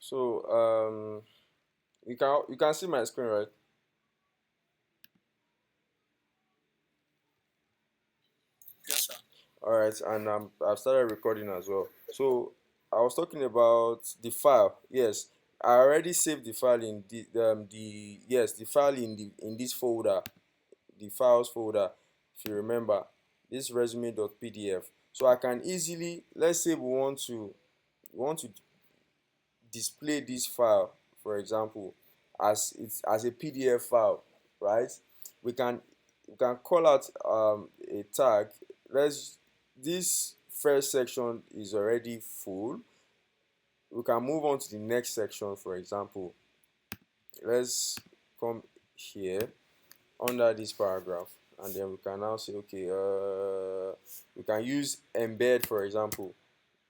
So you can see my screen, right? Yes, sir. All right, and I've started recording as well. So I was talking about the file. Yes, I already saved the file in the yes, the file in this folder, the files folder. If you remember, this resume.pdf. So I can easily, let's say we want to display this file, for example, as a PDF file, right? We can call out a tag. Let's This first section is already full. We can move on to the next section. For example, let's come here under this paragraph, and then we can now say, okay, we can use embed, for example.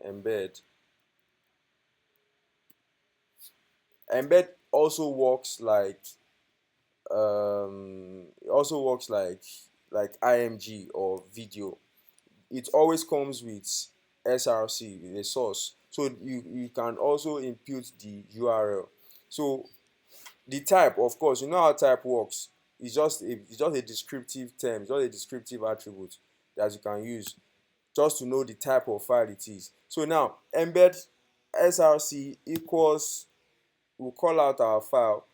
Embed also works like it also works like img or video. It always comes with src, with a source, so you can also input the url. So the type, of course, you know how type works. It's just a descriptive term, it's just a descriptive attribute that you can use just to know the type of file it is. So now embed src equals, we'll call out our file,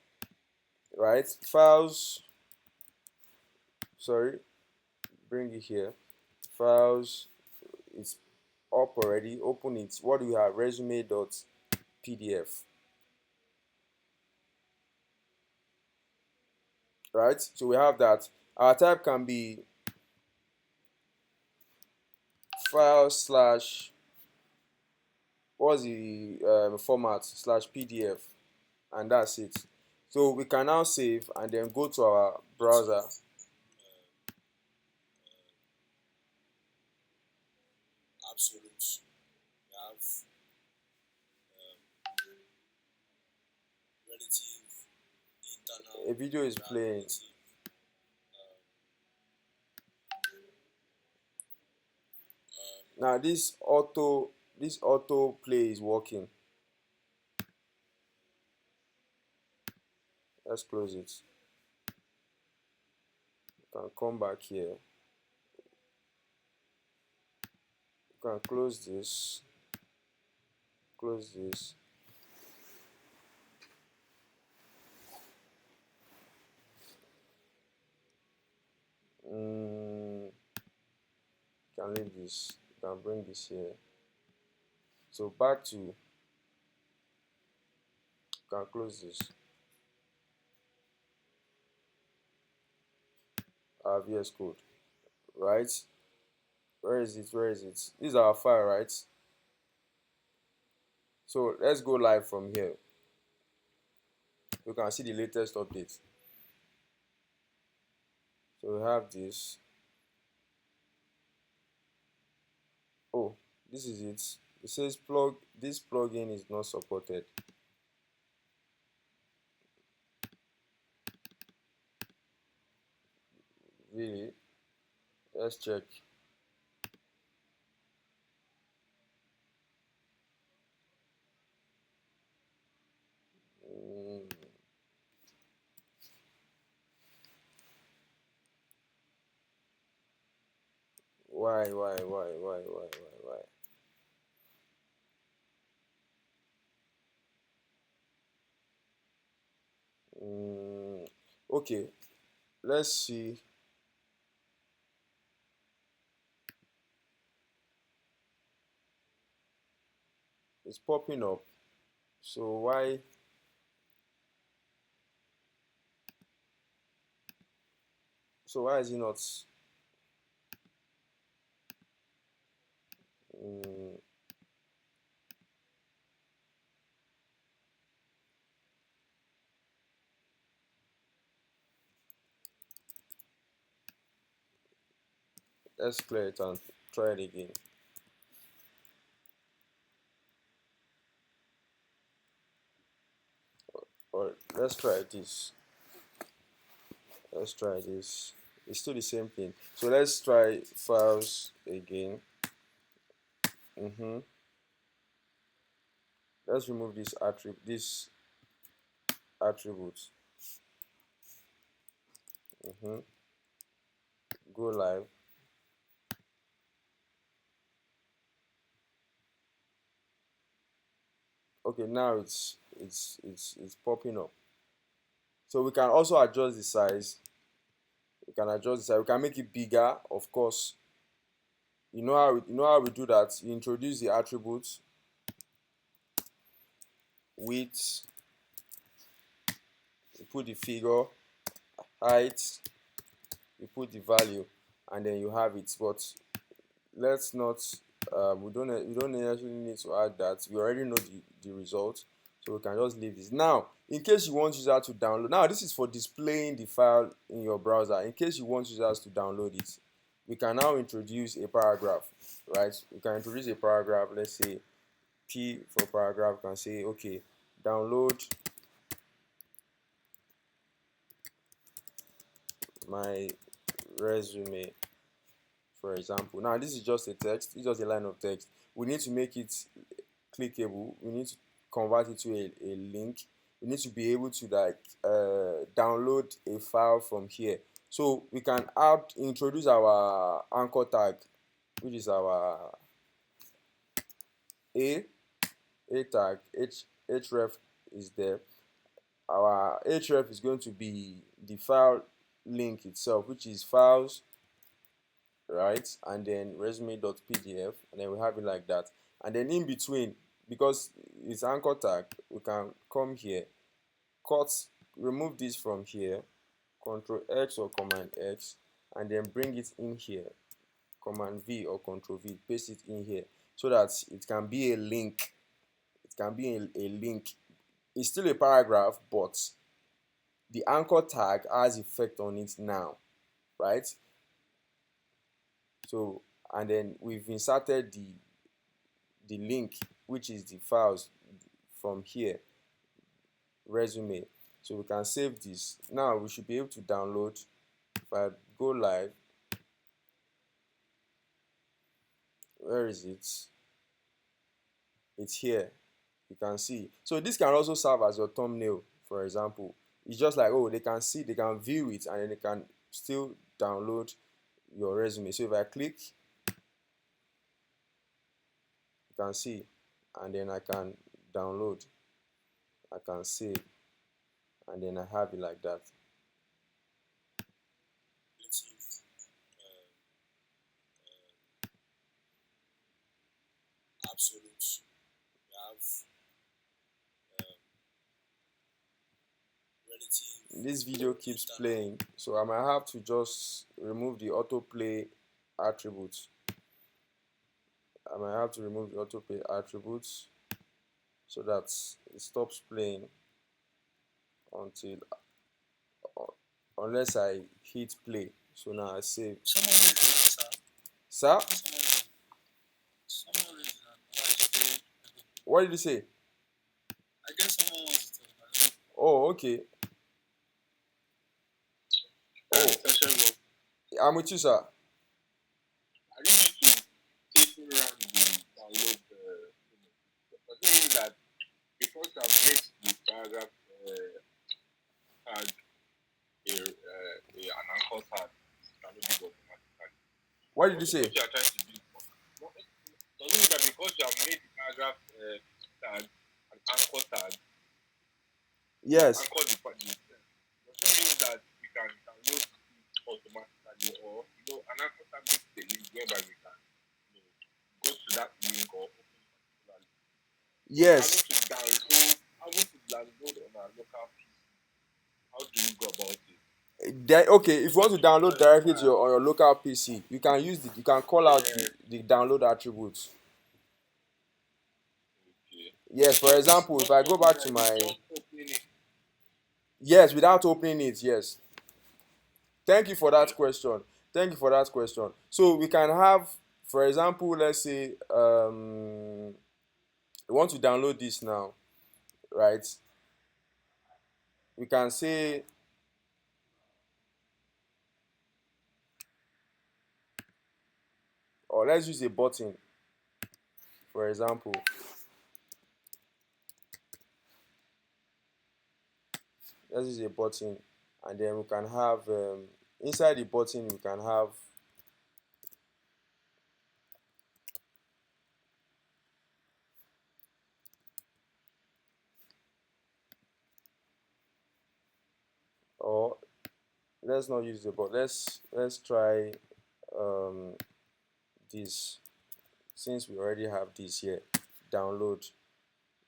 right? Files, sorry, bring it here. Files, it's up already. Open it. What do we have? Resume.pdf, right? So we have that. Our type can be file slash, what's the format, slash pdf, and that's it. So we can now save and then go to our browser. Absolute. We have relative, A internal, video is we have playing. relative, Now this auto play is working. Let's close it. You can come back here. You can close this. Close this. You can leave this. You can bring this here. So back to, you can close this. Our VS Code, right? Where is it? Where is it? This is our file, right? So let's go live from here. You can see the latest update. So we have this. Oh, this is it. It says this plugin is not supported. Really? Let's check. Mm, why? Mm, okay, let's see. It's popping up. So why is it not? Mm, let's clear it and try it again. Or let's try this. Let's try this. It's still the same thing. So let's try files again. Mm-hmm. let's remove this attribute. Go live. Okay, now it's popping up. So we can also adjust the size. We can adjust the size. We can make it bigger, of course. You know how we do that. You introduce the attributes, width, you put the figure, height, you put the value, and then you have it. But let's not we don't necessarily need to add that. We already know the result, so we can just leave this. Now in case you want users to download, now this is for displaying the file in your browser. In case you want users to download it, we can now introduce a paragraph, right? We can introduce a paragraph. Let's say P for paragraph. Can say, okay, download my resume, for example. Now this is just a text. It's just a line of text. We need to make it clickable. We need to convert it to a link. We need to be able to download a file from here. So we can introduce our anchor tag, which is our a tag. href is there. Our href is going to be the file link itself, which is files, right? And then resume.pdf, and then we have it like that. And then in between, because it's anchor tag, we can come here, remove this from here, Control X or Command X, and then bring it in here, Command V or Control V, paste it in here, so that it can be a link. It can be a link. It's still a paragraph, but the anchor tag has effect on it now, right? So, and then we've inserted the link, which is the files from here, resume. So we can save this. Now we should be able to download. If I go live, where is it? It's here. You can see. So this can also serve as your thumbnail, for example. It's just like, oh, they can see, they can view it, and then they can still download your resume. So if I click, you can see, and then I can download, I can save, and then I have it like that. Absolute. We have relative. This video keeps playing, so I might have to just remove the autoplay attributes. I might have to remove the autoplay attributes so that it stops playing until unless I hit play. So now I save. Someone is the answer. Sir, Someone is the what did you say? I guess someone wants to tell me. Oh, okay. Oh, I'm with you, sir. I really need to take you around the download but the thing is that because I've made the paragraph tag an anchor tag, it can be automatically. What did you say? What you are trying to do doesn't mean that because you have made the paragraph tag an anchor tag, Yes. anchor the doesn't mean that we can download it automatically, or an anchor tag makes the link whereby we can go to that link or open it particularly. Yes. How to download on our local PC? How do you go about it? Okay, if you want to download directly to on your local PC, you can you can call out the download attributes. Okay. Yes, for example, if I go back to my yes, without opening it, yes. Thank you for that question. Thank you for that question. So we can have, for example, let's say we want to download this now, right? We can say or let's use a button, for example. let's use a button, and then we can have inside the button we can have or let's not use the button. Let's try um, this, since we already have this here. Download.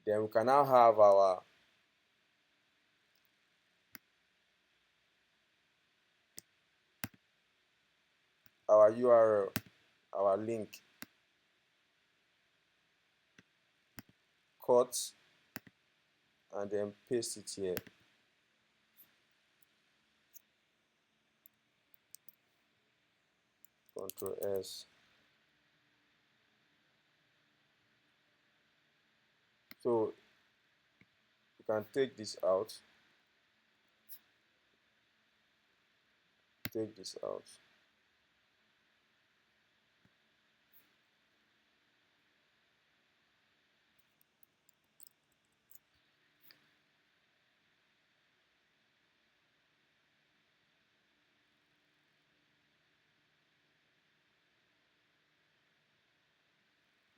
Then we can now have our URL, our link, cut, and then paste it here. Control S. So you can take this out, take this out.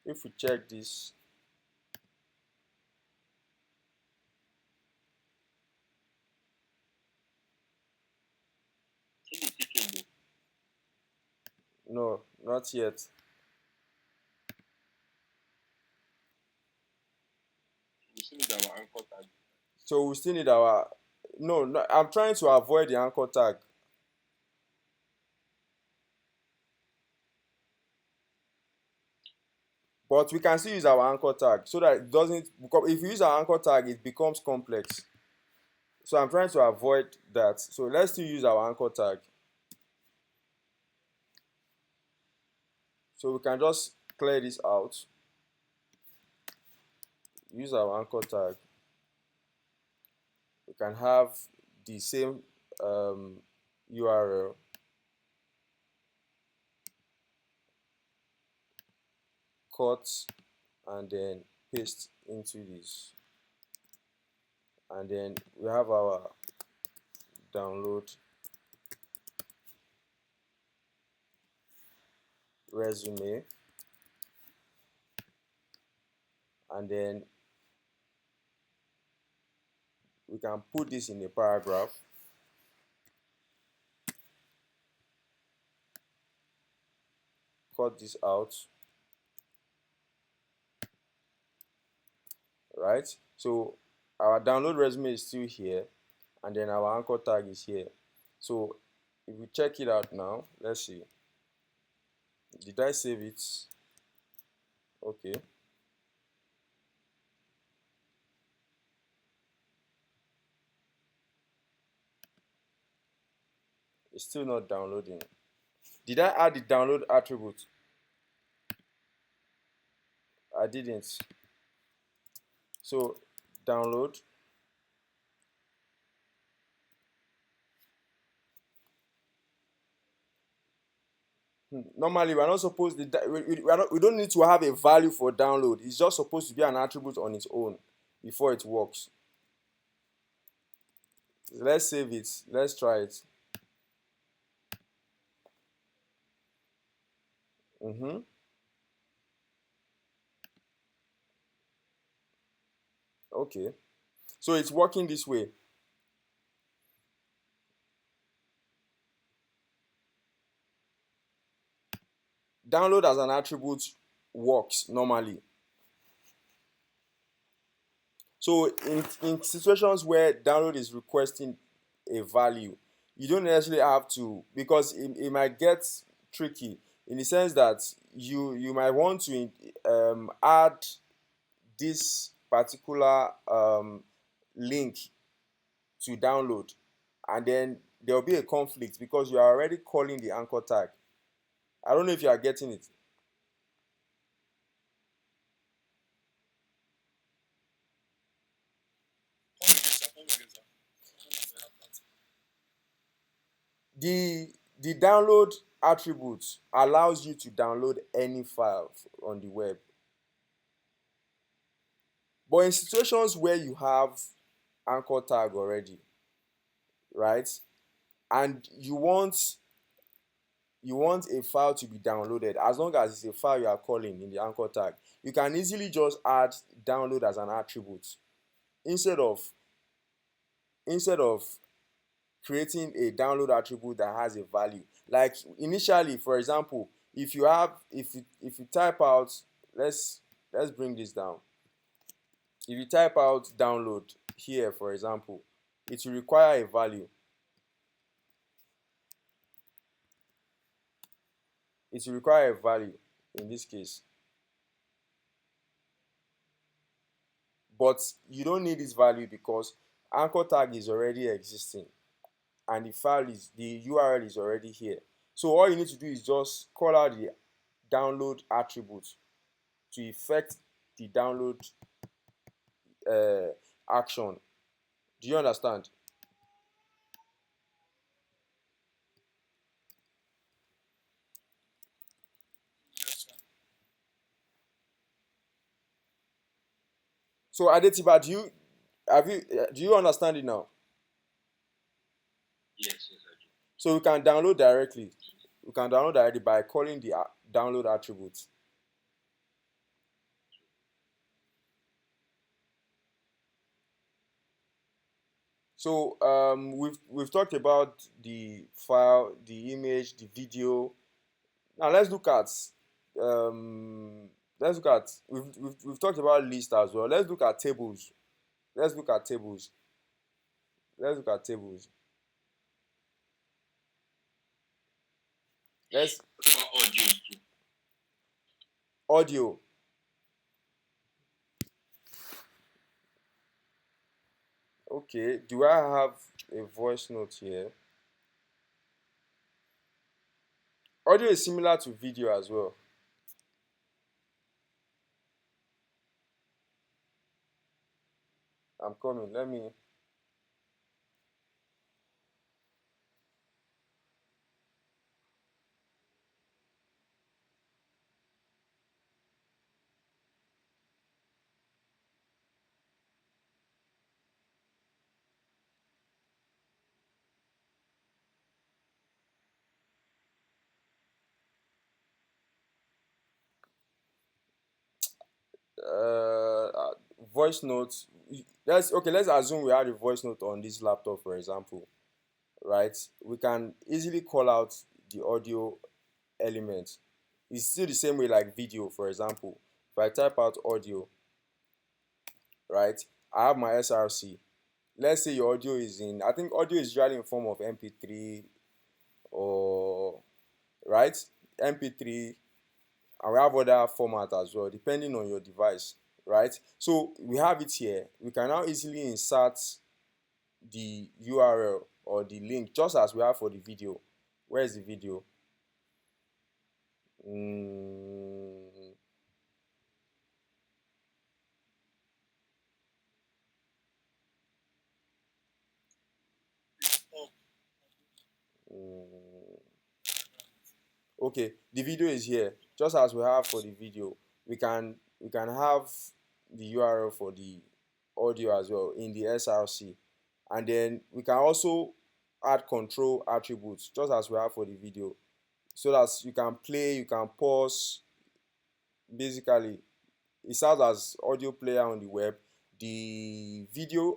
If we check this, So the picture, no, not yet. we still need our anchor tag. So we still need our, no, I'm trying to avoid the anchor tag. But we can still use our anchor tag so that it doesn't, because if you use our anchor tag, it becomes complex. So I'm trying to avoid that. So let's still use our anchor tag. So we can just clear this out. Use our anchor tag. We can have the same URL, cut, and then paste into this. And then we have our download resume, and then we can put this in a paragraph. Cut this out, right? So our download resume is still here, and then our anchor tag is here. So if we check it out now, let's see. Did I save it? Okay. It's still not downloading. Did I add the download attribute? I didn't. So download. Normally we're not supposed to, we don't need to have a value for download. It's just supposed to be an attribute on its own before it works. Let's save it. Let's try it. Okay. So it's working this way. Download as an attribute works normally. So in situations where download is requesting a value, you don't necessarily have to, because it might get tricky in the sense that you might want to add this particular link to download, and then there will be a conflict because you are already calling the anchor tag. I don't know if you are getting it. Come again, sir. The download attribute allows you to download any file on the web. But in situations where you have anchor tag already, right? And you want a file to be downloaded. As long as it's a file you are calling in the anchor tag, you can easily just add download as an attribute instead of instead of creating a download attribute that has a value. Like initially, for example, if you type out, let's bring this down. If you type out download here, for example, it will require a value. It will require a value in this case. But you don't need this value because anchor tag is already existing and the URL is already here. So all you need to do is just call out the download attribute to effect the download action. Do you understand? Yes, sir. So Adetiba, do you understand it now? Yes, yes, I do. So we can download directly. We can download directly by calling the download attribute. So we've talked about the file, the image, the video. Now um, let's look at we've talked about list as well. Let's look at tables. Let's look at tables. Let's look at tables. Let's What about audio too? audio. Okay, do I have a voice note here? Audio is similar to video as well. I'm coming. Let me. Uh, Voice notes. Let's assume we had a voice note on this laptop, for example, right? We can easily call out the audio element. It's still the same way like video, for example. If I type out audio, right, I have my src. Let's say your audio is in, I think audio is usually in form of mp3 or, right, mp3, and we have other format as well depending on your device, right? So we have it here. We can now easily insert the url or the link just as we have for the video. Where is the video? mm, Oh, mm, okay, the video is here just as we have for the video. We can have the url for the audio as well in the src, and then we can also add control attributes just as we have for the video, so that you can play, you can pause. Basically, it serves as audio player on the web. The video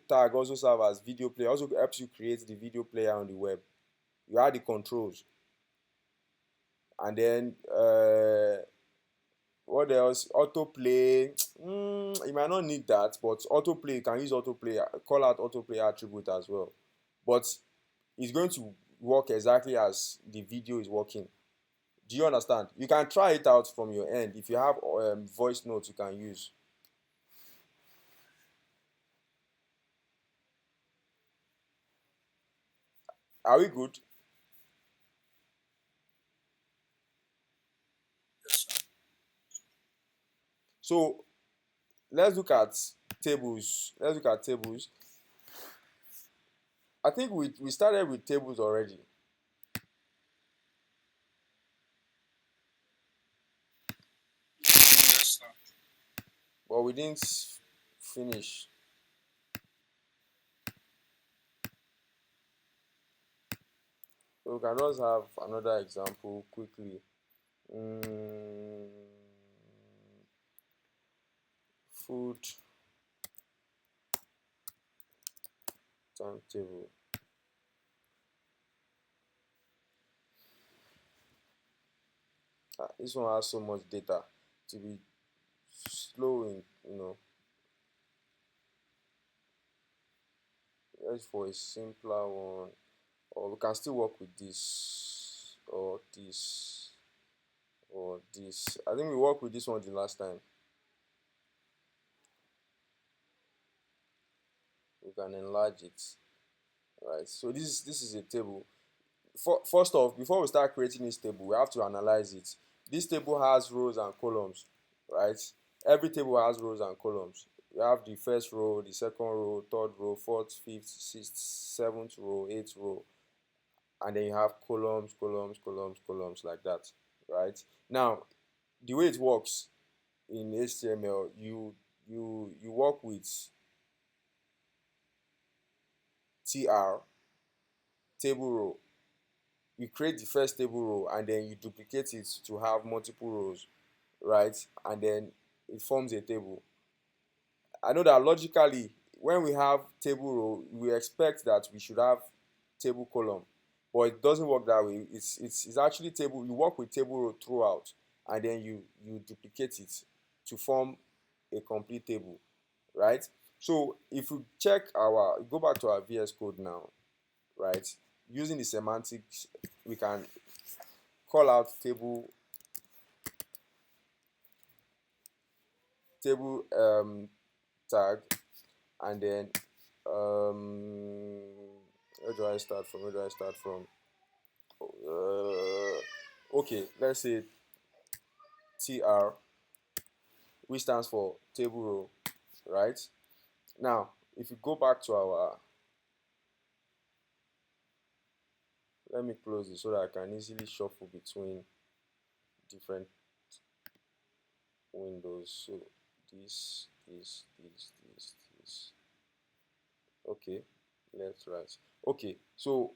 tag also serves as video player, also helps you create the video player on the web. You add the controls, and then what else? Autoplay. You might not need that, but autoplay, you can use autoplay, call out autoplay attribute as well. But it's going to work exactly as the video is working. Do you understand? You can try it out from your end. If you have voice notes you can use. Are we good? yes, sir. So let's look at tables. Let's look at tables. I think we started with tables already, Yes, sir. but we didn't finish. we can just have another example quickly. Mm, food timetable. This one has so much data to be slow in, let's for a simpler one, or we can still work with this or this or this. I think we worked with this one the last time. We can enlarge it, right? So this is a table. First off, before we start creating this table, we have to analyze it. This table has rows and columns, right? Every table has rows and columns. You have the first row, the second row, third row, fourth, fifth, sixth, seventh row, eighth row, and then you have columns, columns, columns, columns like that, right? Now, the way it works in HTML, you work with tr table row. You create the first table row and then you duplicate it to have multiple rows, right? And then it forms a table. I know that logically, when we have table row, we expect that we should have table column, but it doesn't work that way. It's actually table. You work with table row throughout, and then you duplicate it to form a complete table, right? So if we check our, go back to our VS Code now, right? Using the semantics, we can call out table tag, and then where do I start from? Where do I start from? Okay, let's say tr, which stands for table row, right? Now, if you go back to our, let me close it so that I can easily shuffle between different windows. So this. Okay, left, right. Okay, so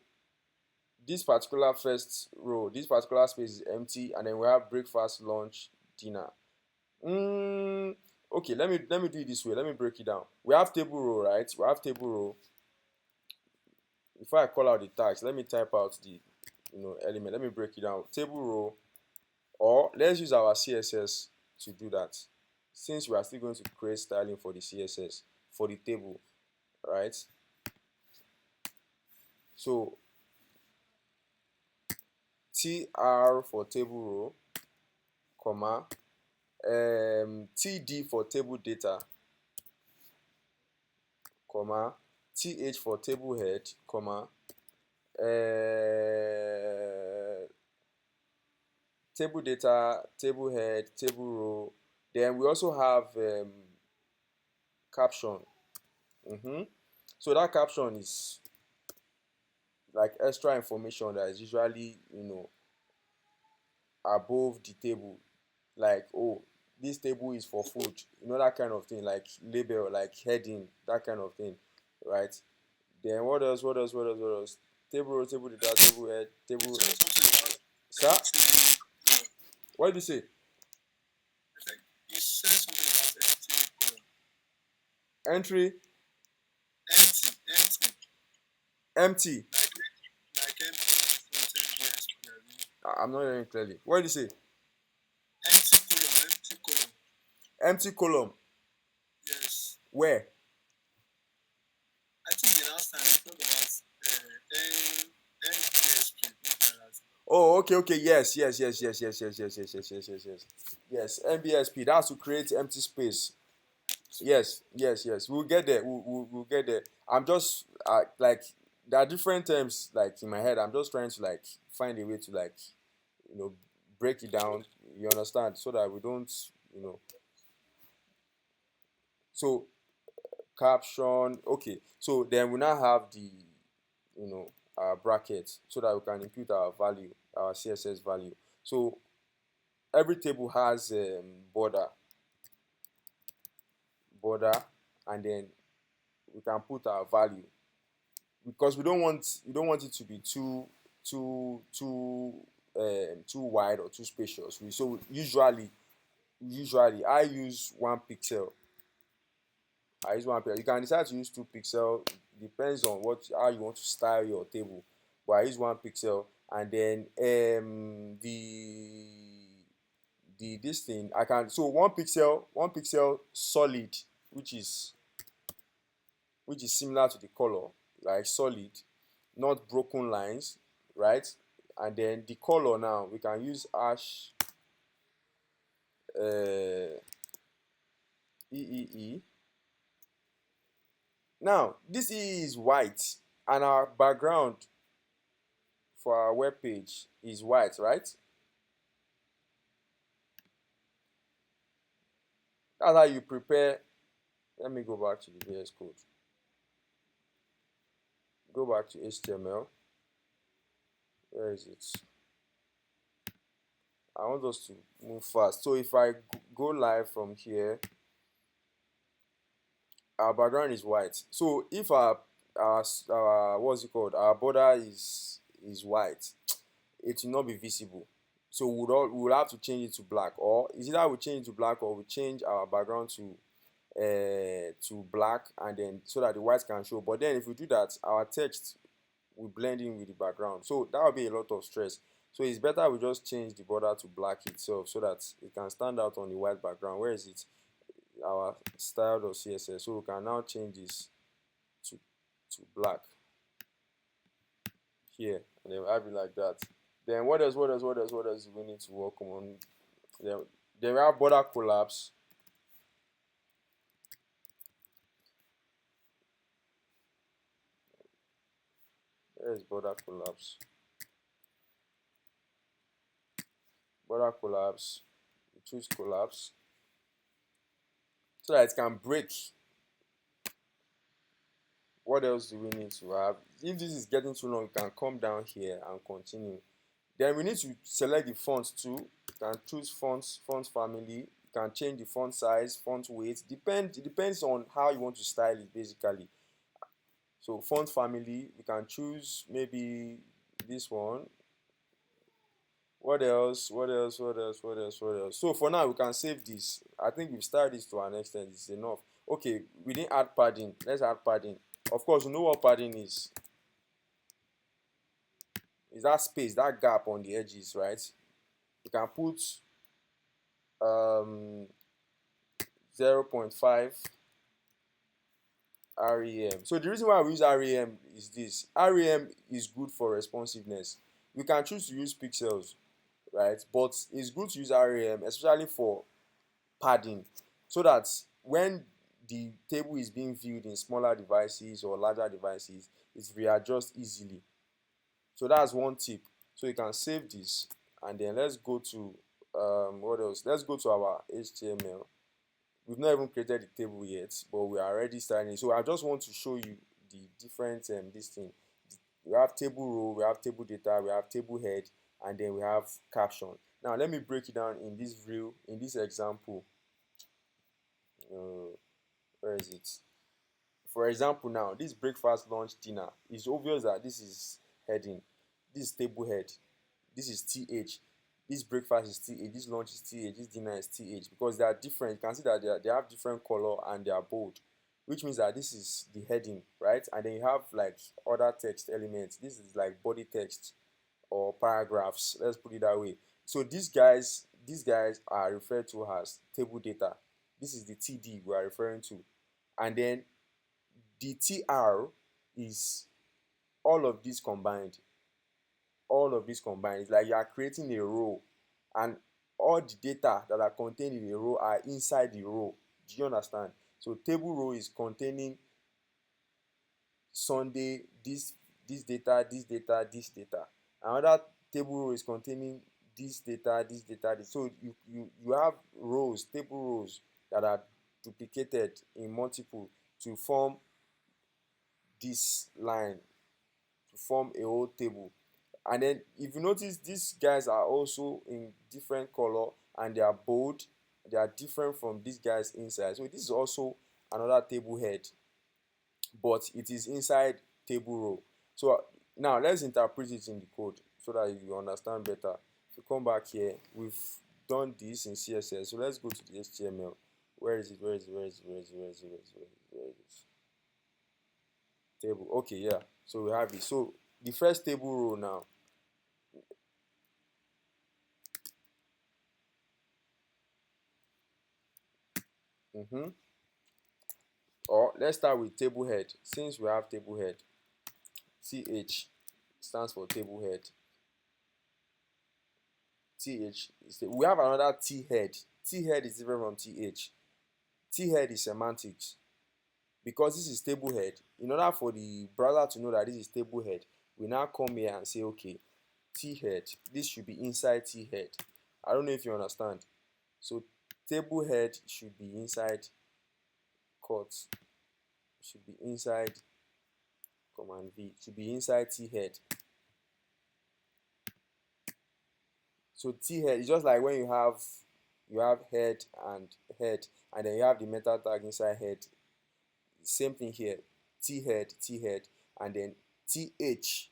this particular first row, this particular space is empty, and then we have breakfast, lunch, dinner. Okay, let me do it this way. Let me break it down. We have table row, right? We have table row. Before I call out the tags, let me type out the element. Let me break it down. Table row, or let's use our CSS to do that. Since we are still going to create styling for the CSS for the table, right? So tr for table row, comma, td for table data, comma, th for table head, comma, table data, table head, table row. Then we also have caption. So that caption is like extra information that is usually above the table, like, oh, this table is for food, that kind of thing, like label, like heading, that kind of thing, right? Then what else? Table row, table data, table head, table. Say something about Sir, empty column. what did you say? I think you said something about empty column. Entry Empty. empty. Like something BSP. I'm not hearing clearly. What did you say? Empty column. Empty column. Yes. Where? I think the last time we talked about NBSP, something like that. Oh, okay. Yes. NBSP. That's to create empty space. Yes. We'll get there. We'll get there. I'm just like, there are different terms like in my head. I'm just trying to like find a way to like break it down. You understand? So that we don't So caption. Okay. So then we now have the our bracket so that we can input our value, our CSS value. So every table has border, and then we can put our value, because we don't want it to be too too wide or too spacious. So usually I use 1 pixel. I use 1 pixel. You can decide to use 2 pixel. Depends on how you want to style your table. But I use 1 pixel, and then the this thing I can, so 1 pixel solid, which is similar to the color, like solid, not broken lines, right? And then the color, now we can use hash EEE. Now this EE is white, and our background for our web page is white, right? That's how you prepare. Let me go back to the VS Code. Go back to HTML. Where is it? I want us to move fast. So if I go live from here, our background is white. So if our what's it called? Our border is white, it will not be visible. So we will have to change it to black, or is it that we change it to black, or we change our background to black, and then so that the white can show. But then if we do that, our text will blend in with the background. So that will be a lot of stress. So it's better we just change the border to black itself, so that it can stand out on the white background. Where is it? Our style.css. So we can now change this to black here, and then have it like that. Then what else do we need to work on? Then we have border collapse. There's border collapse. Border collapse. We choose collapse so that it can break. What else do we need to have? If this is getting too long, you can come down here and continue. Then we need to select the fonts too. You can choose font family. You can change the font size, font weight. It depends on how you want to style it, basically. So font family, we can choose maybe this one. What else? So for now, we can save this. I think we've started this to an extent. It's enough. Okay, we didn't add padding. Let's add padding. Of course, you know what padding is. Is that space, that gap on the edges, right? You can put 0.5 REM. So the reason why we use REM is this. REM is good for responsiveness. We can choose to use pixels, right? But it's good to use REM, especially for padding, so that when the table is being viewed in smaller devices or larger devices, it readjusts easily. So that's one tip. So you can save this, and then let's go to what else? Let's go to our HTML. We've not even created the table yet, but we are already starting. So I just want to show you the different this thing. We have table row, we have table data, we have table head, and then we have caption. Now let me break it down in this view, in this example. Where is it? For example, now this breakfast, lunch, dinner. It's obvious that this is heading. This is table head. This is TH. This breakfast is TH. This lunch is TH. This dinner is TH, because they are different. You can see that they have different color and they are bold, which means that this is the heading, right? And then you have like other text elements. This is like body text or paragraphs. Let's put it that way. So these guys are referred to as table data. This is the TD we are referring to, and then the TR is all of these combined. All of these combined. It's like you are creating a row, and all the data that are contained in a row are inside the row. Do you understand? So table row is containing Sunday, this data, this data, this data. Another table row is containing this data, this data. So you have rows, table rows that are duplicated in multiple to form this line, to form a whole table. And then if you notice, these guys are also in different color and they are bold. They are different from these guys inside. So this is also another table head, but it is inside table row. So Now let's interpret it in the code so that you understand better. If you come back here, we've done this in CSS, so let's go to the HTML. Where is it? Where is it? Where is it? Where is it? Where is it? Where is it? Where is it? Table. Okay, yeah. So we have it. So the first table row now. Or let's start with table head. Since we have table head, TH stands for table head. TH is we have another T head. T head is different from TH. T head is semantics. Because this is table head, in order for the browser to know that this is table head, we now come here and say, okay, T head, this should be inside T head. I don't know if you understand. So table head should be inside cut, should be inside command V, should be inside T head. So T head is just like when you have head, and then you have the meta tag inside head. Same thing here, T head, and then TH,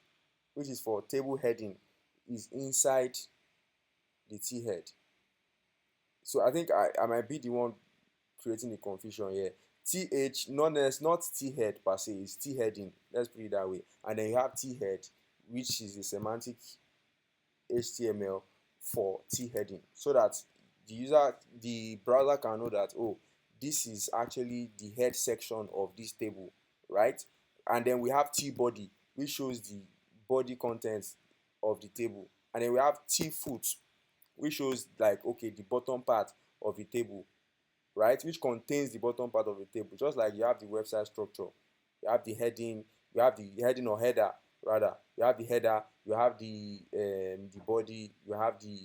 which is for table heading, is inside the T head. So I think I might be the one creating the confusion here. TH, not T head per se, is T heading. Let's put it that way. And then you have T head, which is the semantic HTML for T heading, so that the browser can know that, oh, this is actually the head section of this table, right? And then we have T body, which shows the body contents of the table. And then we have T foot, which shows like, okay, the bottom part of the table, right? Which contains the bottom part of the table. Just like you have the website structure, you have the heading, or header rather. You have the header, you have the body, you have the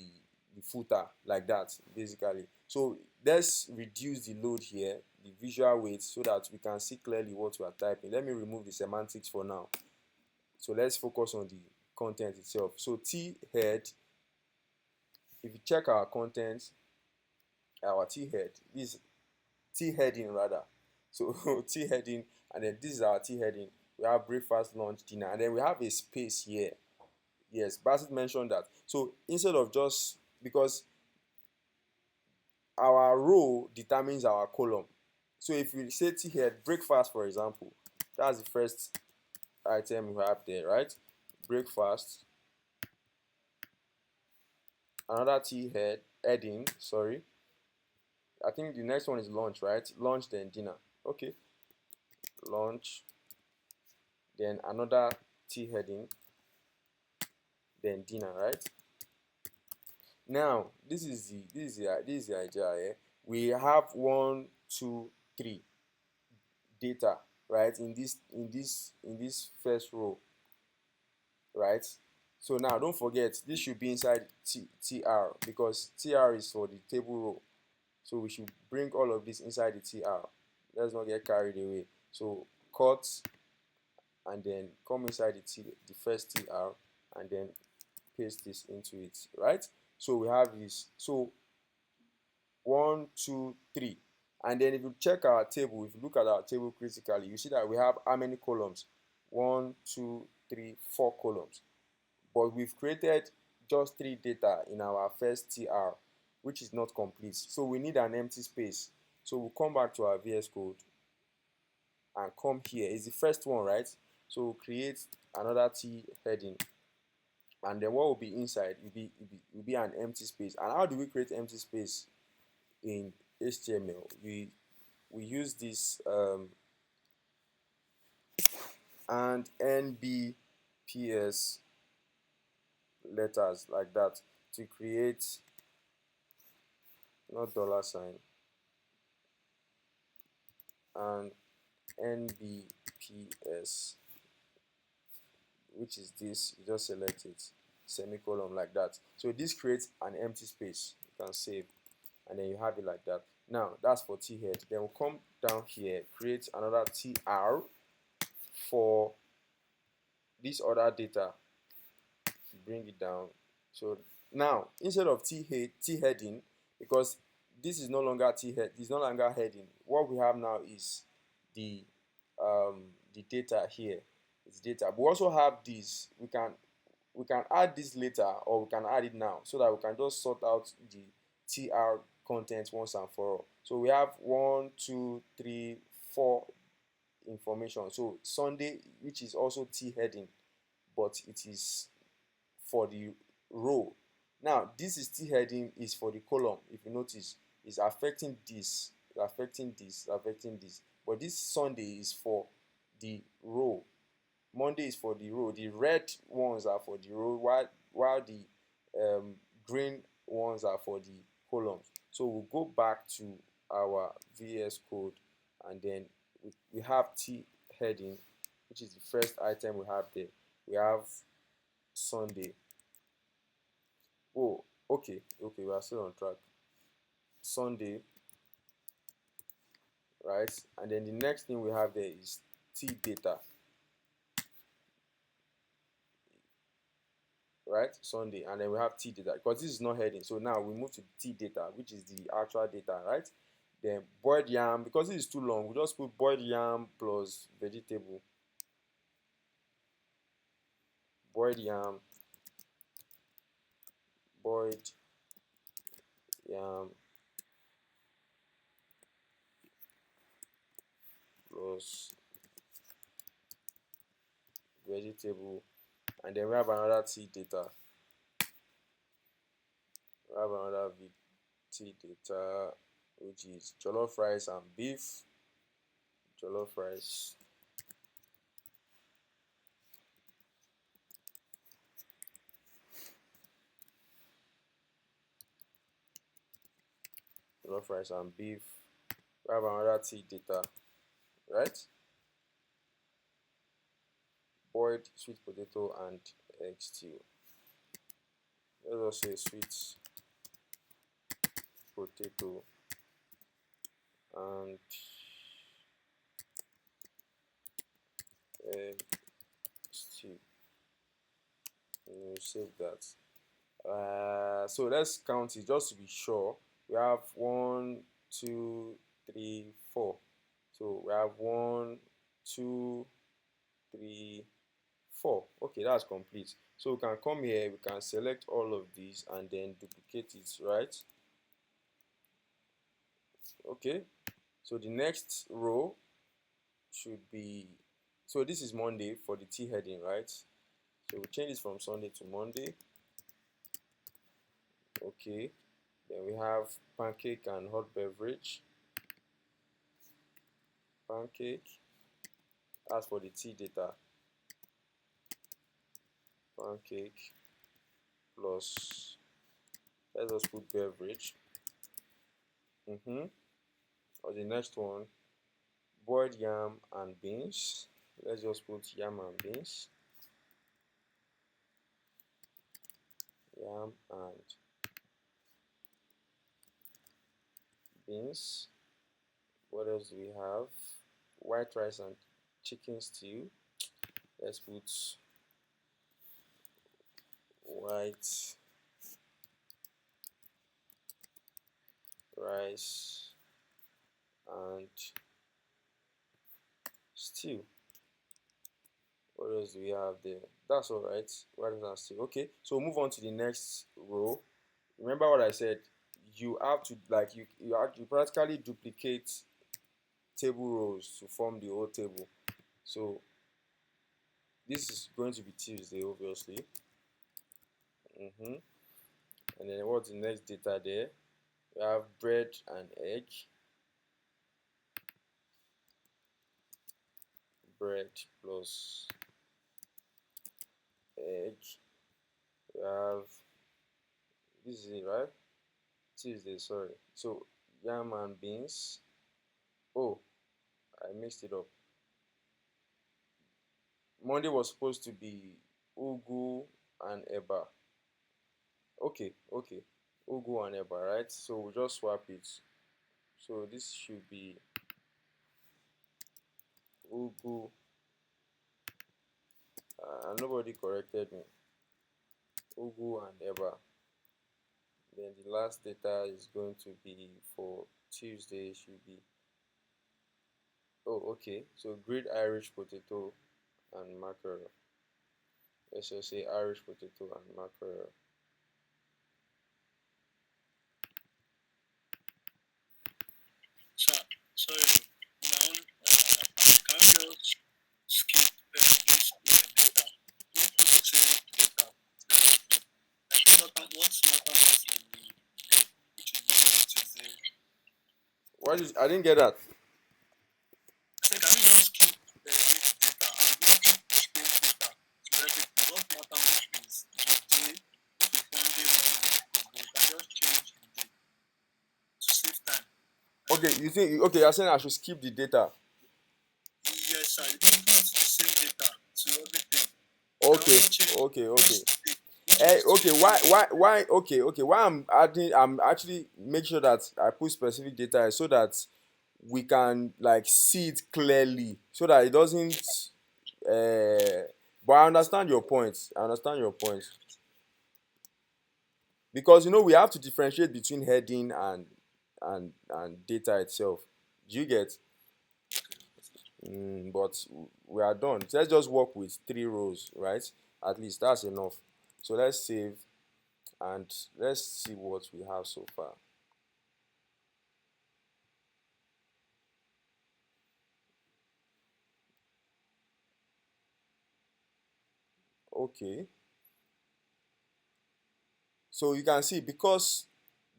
footer, like that basically. So let's reduce the load here, the visual weight, so that we can see clearly what we are typing. Let me remove the semantics for now. So let's focus on the content itself. So T head, if you check our content, our T head, this T heading rather. So T heading, and then this is our T heading. We have breakfast, lunch, dinner, and then we have a space here. Yes, Bassett mentioned that. So instead of just, because our row determines our column. So if we say T head breakfast, for example, that's the first item we have there, right? Breakfast. Another T head heading, sorry. I think the next one is lunch, right? Lunch, then dinner. Okay. Lunch, then another T heading, then dinner, right? Now this is the idea here. We have 1, 2, 3 data, right, in this first row, right? So now don't forget, this should be inside tr, because tr is for the table row. So we should bring all of this inside the tr. Let's not get carried away. So cut, and then come inside the first tr, and then paste this into it, right? So we have this. So 1, 2, 3, and then if you check our table, if you look at our table critically, you see that we have how many columns? 1, 2, 3, 4 columns. But we've created just 3 data in our first tr, which is not complete. So we need an empty space. So we'll come back to our VS Code and come here. It's the first one, right? So we'll create another T heading, and then what will be inside will be an empty space. And how do we create empty space in HTML? We use this and NBPS letters, like that, to create, not dollar sign, and NBPS, which is this. You just select it, semicolon, like that. So this creates an empty space. You can save, and then you have it like that. Now that's for T head. Then we'll come down here, create another TR for this other data, bring it down. So now instead of T heading, because this is no longer T head, it's no longer heading. What we have now is the data here. it's data. We also have this. We can add this later, or we can add it now, so that we can just sort out the tr content once and for all. So we have 1, 2, 3, 4 information. So Sunday, which is also t heading, but it is for the row. Now this is t heading is for the column. If you notice, it's affecting this, affecting this, affecting this, but this Sunday is for the row. Monday is for the row. The red ones are for the row, while the green ones are for the columns. So we'll go back to our VS Code, and then we have t heading, which is the first item we have there. We have Sunday. Oh, okay, we are still on track. Sunday, right? And then the next thing we have there is t data, right? Sunday, and then we have t data, because this is not heading. So now we move to t data, which is the actual data, right? Then boiled yam, because this is too long, we just put boiled yam plus vegetable. Boiled yam, boiled yam plus vegetable, and then we have another t data. We have another t data, which is jollof rice and beef. Jollof rice, jollof rice and beef. We have another t data, right? Boiled sweet potato and egg stew. Let's just say sweet potato and egg stew. We'll save that. So let's count it just to be sure. We have 1, 2, 3, 4. So we have 1, 2, 3, 4. Okay, that's complete. So we can come here, we can select all of these and then duplicate it, right? Okay, so the next row should be, so this is Monday for the T heading, right? So we change this from Sunday to Monday. Okay, then we have pancake and hot beverage. Pancake, as for the T data, pancake plus, let's just put beverage. Or the next one, boiled yam and beans. Let's just put yam and beans. Yam and beans. What else do we have? White rice and chicken stew. Let's put white rice and stew. What else do we have there? That's all right. White rice and stew. Okay, so move on to the next row. Remember what I said. You have to, like, you practically duplicate table rows to form the whole table. So this is going to be Tuesday, obviously. And then what's the next data there? We have bread and egg. Bread plus egg. We have, this is it, right? Tuesday, sorry. So yam and beans. Oh, I mixed it up. Monday was supposed to be ugu and eba. Okay. Ugu and eba, right? So we'll just swap it. So this should be ugu. Nobody corrected me. Ugu and eba. Then the last data is going to be for Tuesday, should be, oh, okay, so grilled Irish potato and mackerel. Let's just say Irish potato and mackerel. So, sorry. Now, can we just skip this data? What was the training data? I think what matters is the day, which is normally Tuesday. I didn't get that. I said, can we just skip this data and go to postpone data to everything? What matters most is the day, if it's Sunday, Monday, Tuesday, you can just change the day to save time. Okay, you think okay? You're saying I should skip the data. Yes, sir. You don't put the same data to everything. You can Okay, only change okay, okay. just the day, which is Okay. Tuesday. Why? Okay. Why I'm adding? I'm actually make sure that I put specific data so that we can like see it clearly, so that it doesn't. But I understand your point. I understand your point because we have to differentiate between heading and data itself. Do you get? But we are done. So let's just work with 3 rows, right? At least that's enough. So let's save and let's see what we have so far. Okay. So you can see because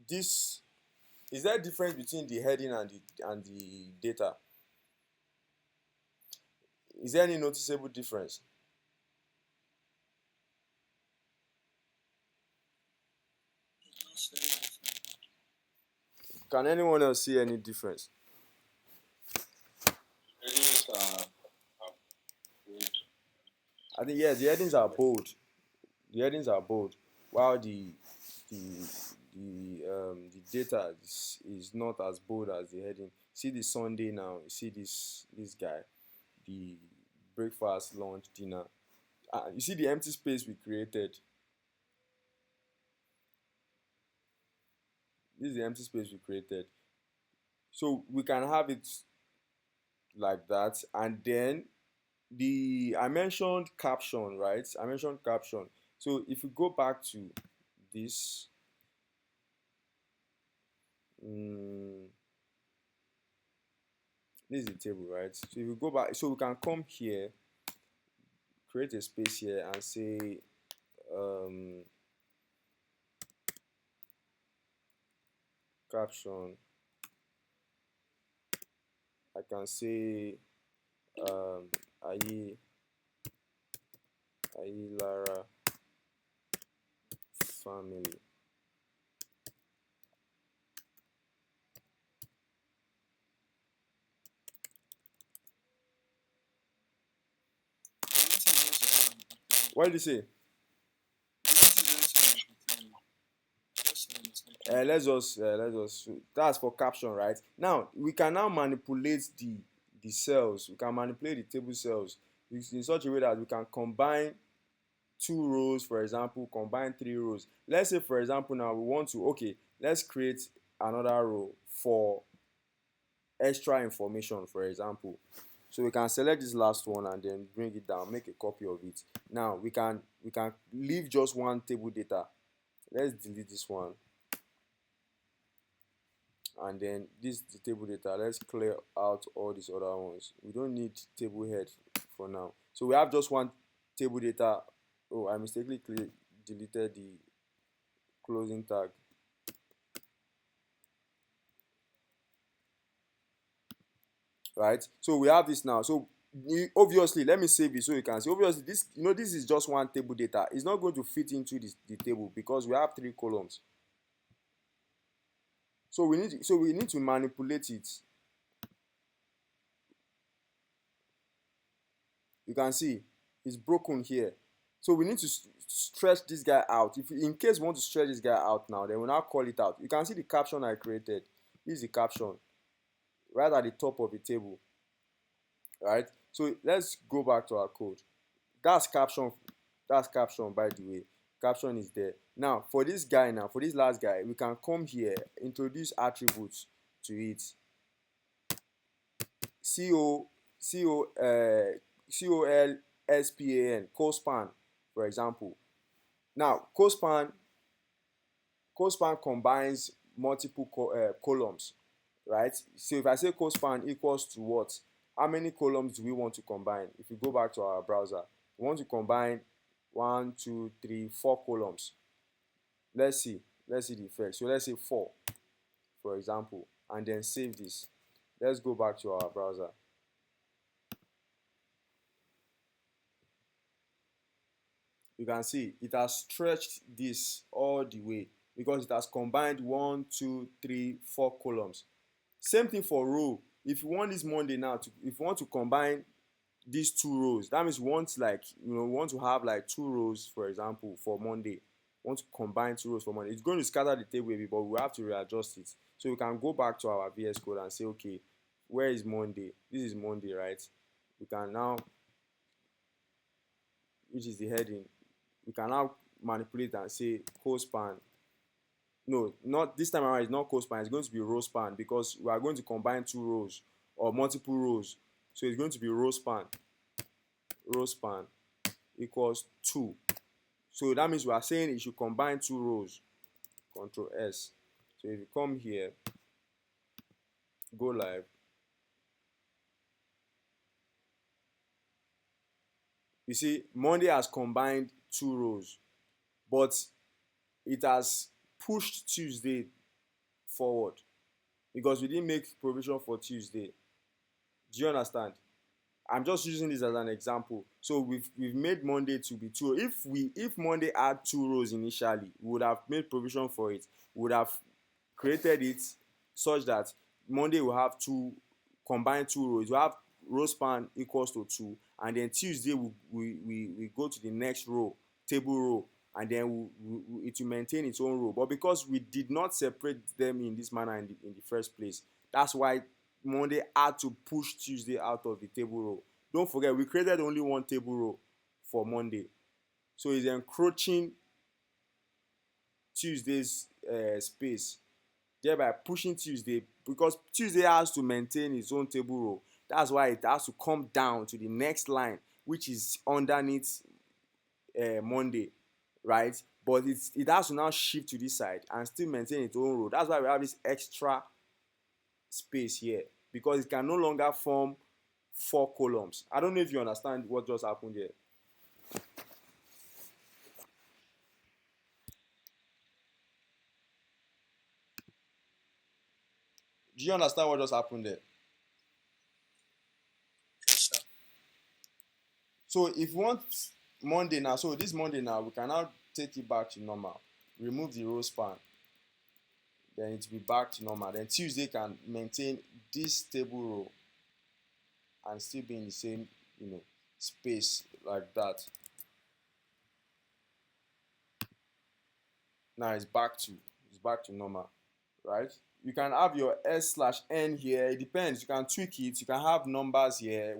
this is there a difference between the heading and the data? Is there any noticeable difference? Not saying anything. Can anyone else see any difference? Headings are good. I think yes, the headings are bold. The headings are bold, while the the data is not as bold as the heading. See the Sunday now. You see this guy, the breakfast, lunch, dinner. You see the empty space we created. This is the empty space we created. So we can have it like that, and then the I mentioned caption, right? I mentioned caption. So if you go back to this, um, this is the table, right? So if you go back, so we can come here, create a space here, and say caption. I can say um, Ayi Lara family. What did you say? Let's just that's for caption, right? Now we can now manipulate the cells. We can manipulate the table cells in such a way that we can combine 2 rows, for example, combine 3 rows. Let's say, for example, now we want to let's create another row for extra information, for example. So we can select this last one and then bring it down, make a copy of it. Now we can leave just one table data. Let's delete this one, and then this the table data. Let's clear out all these other ones. We don't need table head for now. So we have just one table data. Oh, I mistakenly deleted the closing tag. Right, so we have this now. So obviously, let me save it so you can see. Obviously, this is just one table data. It's not going to fit into the table because we have 3 columns. So we need to manipulate it. You can see it's broken here. So we need to stretch this guy out. If in case we want to stretch this guy out now, then we'll now call it out. You can see the caption I created. This is the caption right at the top of the table. Right, so let's go back to our code. That's caption. That's caption, by the way. Caption is there. Now for this guy, now for this last guy, we can come here, introduce attributes to it. co co col span, cospan, for example. Now cospan combines multiple columns, right? So if I say cospan equals to what, how many columns do we want to combine? If you go back to our browser, we want to combine 1 2 3 4 columns. Let's see the effect. So let's say 4, for example, and then save this. Let's go back to our browser. You can see it has stretched this all the way because it has combined 1 2 3 4 columns. Same thing for row. If you want this Monday now, if you want to combine these 2 rows, that means you want, like, you want to have like 2 rows, for example, for Monday. Want to combine 2 rows for Monday. It's going to scatter the table a bit, but we have to readjust it. So we can go back to our VS Code and say, okay, where is Monday? This is Monday, right? We can now, which is the heading, we can now manipulate and say cospan. No, not this time around. It's not cospan. It's going to be row span because we are going to combine 2 rows or multiple rows. So it's going to be row span. Row span equals 2. So that means we are saying it should combine 2 rows. Control S. So if you come here, go live, you see Monday has combined 2 rows, but it has pushed Tuesday forward because we didn't make provision for Tuesday. Do you understand? I'm just using this as an example. So we've made Monday to be 2. If Monday had 2 rows initially, we would have made provision for it. We would have created it such that Monday will have combined 2 rows. We have row span equals to 2, and then Tuesday we go to the next row, table row, and then it will maintain its own row. But because we did not separate them in this manner in the first place, that's why Monday had to push Tuesday out of the table row. Don't forget, we created only one table row for Monday, so it's encroaching Tuesday's space, thereby pushing Tuesday, because Tuesday has to maintain its own table row. That's why it has to come down to the next line, which is underneath Monday, right? But it has to now shift to this side and still maintain its own row. That's why we have this extra space here, because it can no longer form 4 columns. I don't know if you understand what just happened here. Do you understand what just happened there? Yes, sir. So if you want Monday now, so this Monday now, we can now take it back to normal. Remove the row span, then it will be back to normal. Then Tuesday can maintain this table row and still be in the same, space like that. Now it's back to normal, right? You can have your S/N here. It depends. You can tweak it. You can have numbers here.